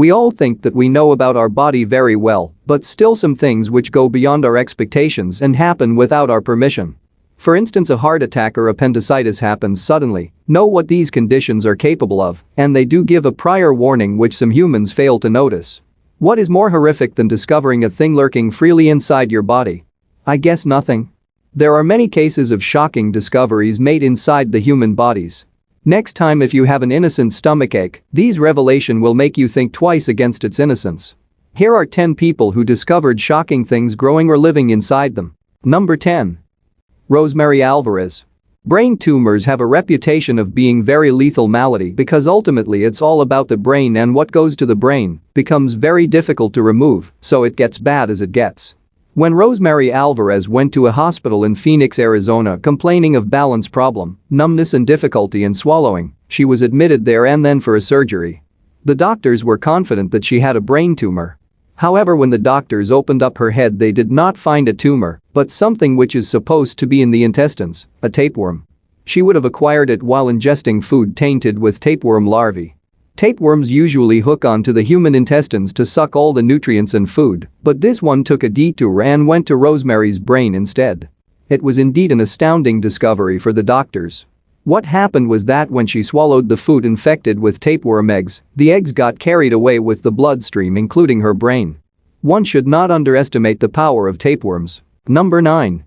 We all think that we know about our body very well, but still some things which go beyond our expectations and happen without our permission. For instance, a heart attack or appendicitis happens suddenly. Know what these conditions are capable of, and they do give a prior warning which some humans fail to notice. What is more horrific than discovering a thing lurking freely inside your body? I guess nothing. There are many cases of shocking discoveries made inside the human bodies. Next time if you have an innocent stomachache, these revelation will make you think twice against its innocence. Here are 10 people who discovered shocking things growing or living inside them. Number 10. Rosemary Alvarez. Brain tumors have a reputation of being very lethal malady because ultimately it's all about the brain, and what goes to the brain becomes very difficult to remove, so it gets bad as it gets. When Rosemary Alvarez went to a hospital in Phoenix, Arizona complaining of balance problem, numbness and difficulty in swallowing, she was admitted there and then for a surgery. The doctors were confident that she had a brain tumor. However, when the doctors opened up her head, they did not find a tumor, but something which is supposed to be in the intestines, a tapeworm. She would have acquired it while ingesting food tainted with tapeworm larvae. Tapeworms usually hook onto the human intestines to suck all the nutrients and food, but this one took a detour and went to Rosemary's brain instead. It was indeed an astounding discovery for the doctors. What happened was that when she swallowed the food infected with tapeworm eggs, the eggs got carried away with the bloodstream, including her brain. One should not underestimate the power of tapeworms. Number 9.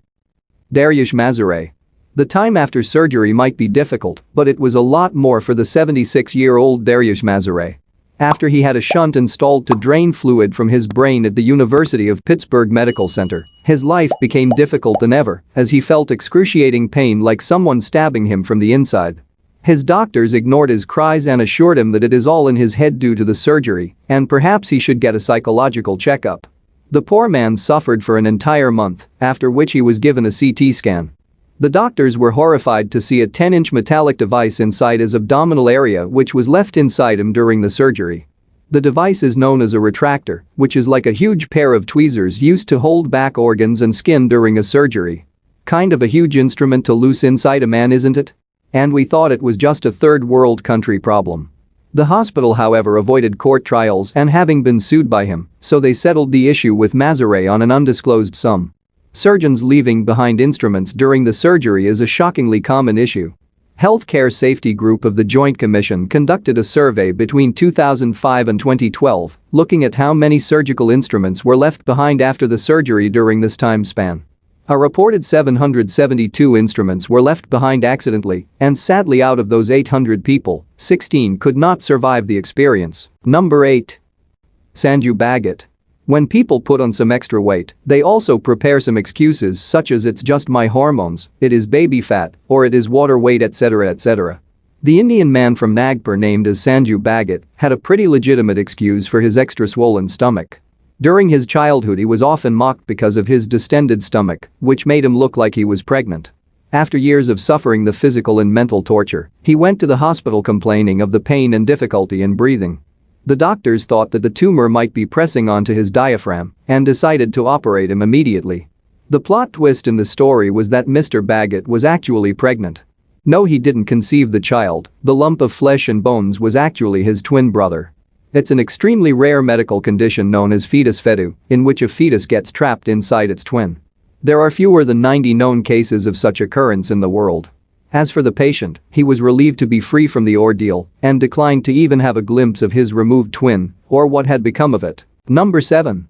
Dariush Mazare. The time after surgery might be difficult, but it was a lot more for the 76-year-old Dariush Mazare. After he had a shunt installed to drain fluid from his brain at the University of Pittsburgh Medical Center, his life became difficult than ever as he felt excruciating pain like someone stabbing him from the inside. His doctors ignored his cries and assured him that it is all in his head due to the surgery and perhaps he should get a psychological checkup. The poor man suffered for an entire month, after which he was given a CT scan. The doctors were horrified to see a 10-inch metallic device inside his abdominal area which was left inside him during the surgery. The device is known as a retractor, which is like a huge pair of tweezers used to hold back organs and skin during a surgery. Kind of a huge instrument to loose inside a man, isn't it? And we thought it was just a third world country problem. The hospital, however, avoided court trials and having been sued by him, so they settled the issue with Mazare on an undisclosed sum. Surgeons leaving behind instruments during the surgery is a shockingly common issue. Healthcare Safety Group of the Joint Commission conducted a survey between 2005 and 2012, looking at how many surgical instruments were left behind after the surgery during this time span. A reported 772 instruments were left behind accidentally, and sadly out of those 800 people, 16 could not survive the experience. Number 8. Sanju Bhagat. When people put on some extra weight, they also prepare some excuses such as it's just my hormones, it is baby fat, or it is water weight, etc. etc. The Indian man from Nagpur named as Sanju Bhagat had a pretty legitimate excuse for his extra swollen stomach. During his childhood he was often mocked because of his distended stomach, which made him look like he was pregnant. After years of suffering the physical and mental torture, he went to the hospital complaining of the pain and difficulty in breathing. The doctors thought that the tumor might be pressing onto his diaphragm and decided to operate him immediately. The plot twist in the story was that Mr. Bhagat was actually pregnant. No, he didn't conceive the child, the lump of flesh and bones was actually his twin brother. It's an extremely rare medical condition known as fetus fetu, in which a fetus gets trapped inside its twin. There are fewer than 90 known cases of such occurrence in the world. As for the patient, he was relieved to be free from the ordeal and declined to even have a glimpse of his removed twin or what had become of it. Number 7.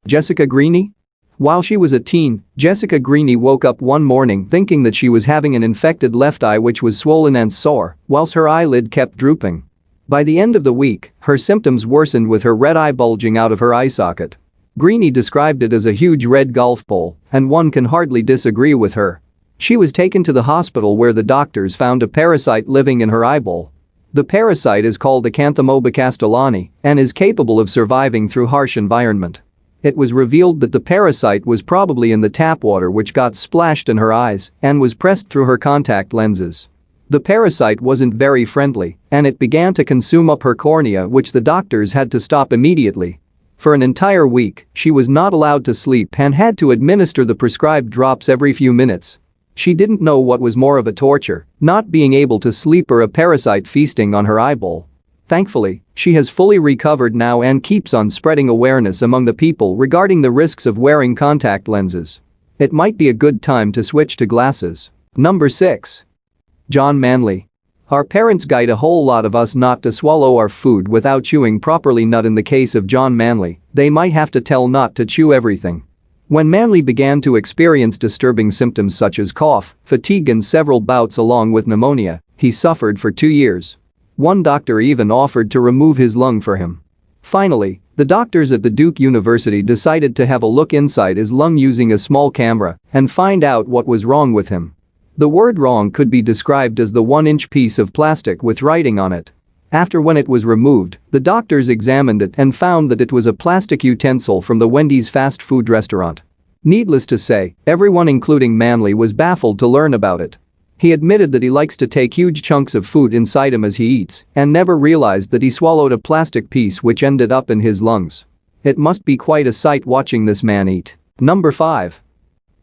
Jessica Greene. While she was a teen, Jessica Greene woke up one morning thinking that she was having an infected left eye which was swollen and sore, whilst her eyelid kept drooping. By the end of the week, her symptoms worsened with her red eye bulging out of her eye socket. Greene described it as a huge red golf ball, and one can hardly disagree with her. She was taken to the hospital where the doctors found a parasite living in her eyeball. The parasite is called Acanthamoeba castellani and is capable of surviving through harsh environment. It was revealed that the parasite was probably in the tap water which got splashed in her eyes and was pressed through her contact lenses. The parasite wasn't very friendly and it began to consume up her cornea, which the doctors had to stop immediately. For an entire week, she was not allowed to sleep and had to administer the prescribed drops every few minutes. She didn't know what was more of a torture, not being able to sleep or a parasite feasting on her eyeball. Thankfully, she has fully recovered now and keeps on spreading awareness among the people regarding the risks of wearing contact lenses. It might be a good time to switch to glasses. Number 6. John Manley. Our parents guide a whole lot of us not to swallow our food without chewing properly. Not in the case of John Manley, they might have to tell not to chew everything. When Manley began to experience disturbing symptoms such as cough, fatigue and several bouts along with pneumonia, he suffered for 2 years. One doctor even offered to remove his lung for him. Finally, the doctors at the Duke University decided to have a look inside his lung using a small camera and find out what was wrong with him. The word wrong could be described as the 1-inch piece of plastic with writing on it. After when it was removed, the doctors examined it and found that it was a plastic utensil from the Wendy's fast food restaurant. Needless to say, everyone including Manley was baffled to learn about it. He admitted that he likes to take huge chunks of food inside him as he eats and never realized that he swallowed a plastic piece which ended up in his lungs. It must be quite a sight watching this man eat. Number 5.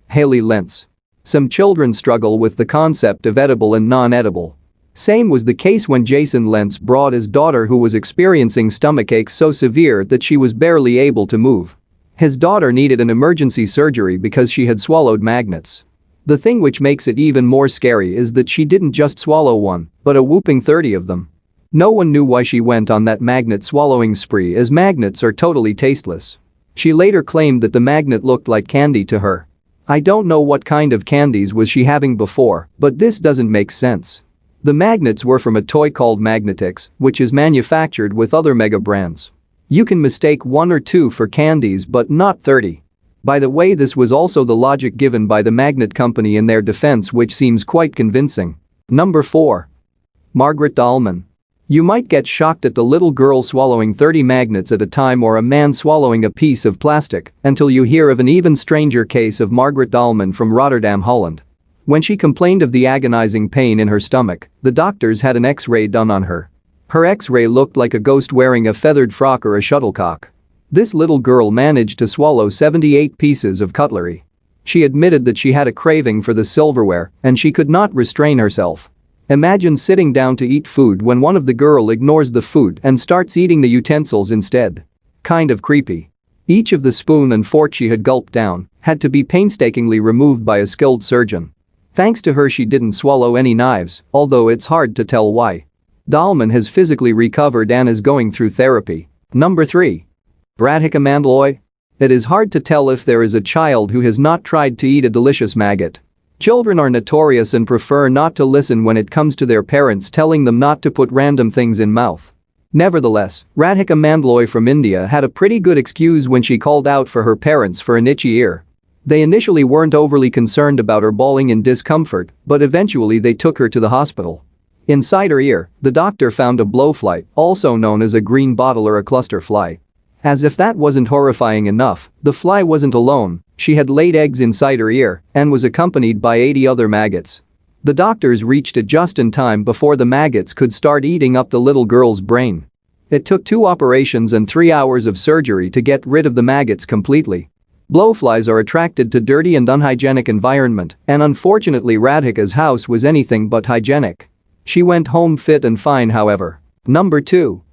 Haley Lentz. Some children struggle with the concept of edible and non-edible. Same was the case when Jason Lentz brought his daughter who was experiencing stomachaches so severe that she was barely able to move. His daughter needed an emergency surgery because she had swallowed magnets. The thing which makes it even more scary is that she didn't just swallow one, but a whopping 30 of them. No one knew why she went on that magnet swallowing spree as magnets are totally tasteless. She later claimed that the magnet looked like candy to her. I don't know what kind of candies was she having before, but this doesn't make sense. The magnets were from a toy called Magnetix, which is manufactured with other mega brands. You can mistake 1 or 2 for candies but not 30. By the way, this was also the logic given by the magnet company in their defense, which seems quite convincing. Number 4. Margaret Dahlman. You might get shocked at the little girl swallowing 30 magnets at a time or a man swallowing a piece of plastic until you hear of an even stranger case of Margaret Dahlman from Rotterdam, Holland. When she complained of the agonizing pain in her stomach, the doctors had an X-ray done on her. Her X-ray looked like a ghost wearing a feathered frock or a shuttlecock. This little girl managed to swallow 78 pieces of cutlery. She admitted that she had a craving for the silverware and she could not restrain herself. Imagine sitting down to eat food when one of the girl ignores the food and starts eating the utensils instead. Kind of creepy. Each of the spoon and fork she had gulped down had to be painstakingly removed by a skilled surgeon. Thanks to her she didn't swallow any knives, although it's hard to tell why. Dahlman has physically recovered and is going through therapy. Number 3. Radhika Mandloy. It is hard to tell if there is a child who has not tried to eat a delicious maggot. Children are notorious and prefer not to listen when it comes to their parents telling them not to put random things in mouth. Nevertheless, Radhika Mandloy from India had a pretty good excuse when she called out for her parents for an itchy ear. They initially weren't overly concerned about her bawling in discomfort, but eventually they took her to the hospital. Inside her ear, the doctor found a blowfly, also known as a green bottle or a cluster fly. As if that wasn't horrifying enough, the fly wasn't alone, she had laid eggs inside her ear and was accompanied by 80 other maggots. The doctors reached it just in time before the maggots could start eating up the little girl's brain. It took 2 operations and 3 hours of surgery to get rid of the maggots completely. Blowflies are attracted to dirty and unhygienic environment, and unfortunately Radhika's house was anything but hygienic. She went home fit and fine, however. Number 2.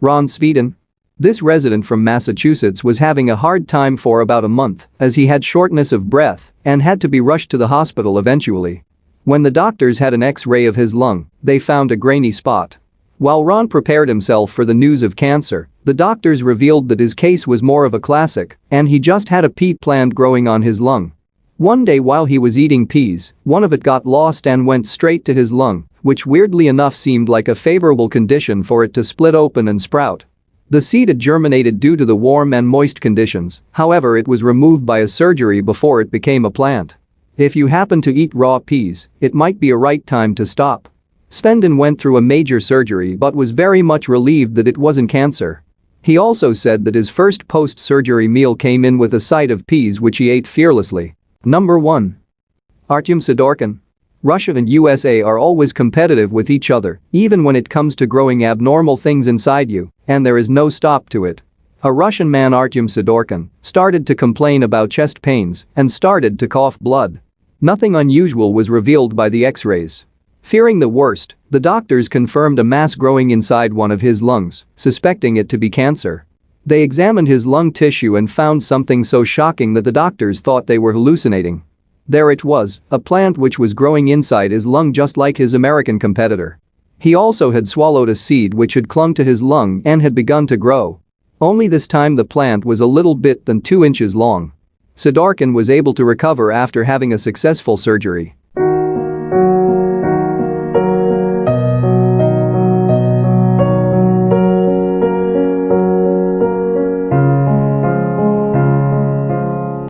Ron Sweden. This resident from Massachusetts was having a hard time for about a month as he had shortness of breath and had to be rushed to the hospital eventually. When the doctors had an X-ray of his lung, they found a grainy spot. While Ron prepared himself for the news of cancer, the doctors revealed that his case was more of a classic and he just had a pea plant growing on his lung. One day while he was eating peas, one of it got lost and went straight to his lung, which weirdly enough seemed like a favorable condition for it to split open and sprout. The seed had germinated due to the warm and moist conditions, however it was removed by a surgery before it became a plant. If you happen to eat raw peas, it might be a right time to stop. Svendin went through a major surgery but was very much relieved that it wasn't cancer. He also said that his first post-surgery meal came in with a side of peas which he ate fearlessly. Number 1. Artyom Sidorkin. Russia and USA are always competitive with each other, even when it comes to growing abnormal things inside you, and there is no stop to it. A Russian man, Artyom Sidorkin, started to complain about chest pains and started to cough blood. Nothing unusual was revealed by the X-rays. Fearing the worst, the doctors confirmed a mass growing inside one of his lungs, suspecting it to be cancer. They examined his lung tissue and found something so shocking that the doctors thought they were hallucinating. There it was, a plant which was growing inside his lung just like his American competitor. He also had swallowed a seed which had clung to his lung and had begun to grow. Only this time the plant was a little bit than 2 inches long. Sidorkin was able to recover after having a successful surgery.